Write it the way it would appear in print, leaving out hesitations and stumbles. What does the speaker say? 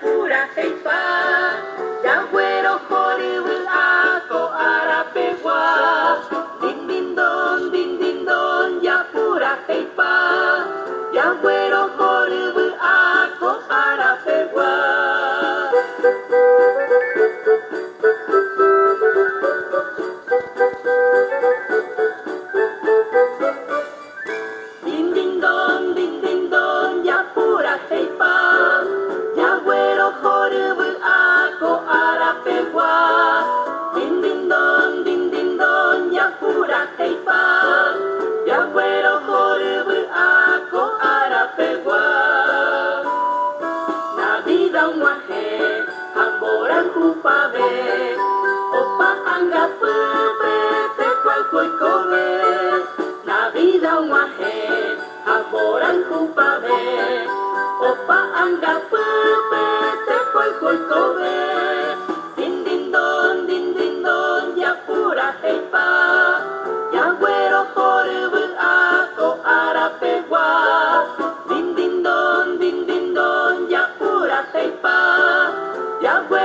pura heipa, ya güero joribu ako arapewa. Din din don, ya pura heipa, ya güero joribu ako arapewa. Din din don, ya pura heipa, ya güero joribu ako arapewa. Din din don, ya pura heipa, ya güero joribu ako arapewa. Nabida wahe, amboran kupabe, opa anggap pepe, te cual koi kobe. Nabida wahe, amboran kupabe, opa anggap pepe, te cual koi kobe. Din din don, ya pura heipa, ya güero joribu ako arapewa. Din din don, ya pura heipa, ya güero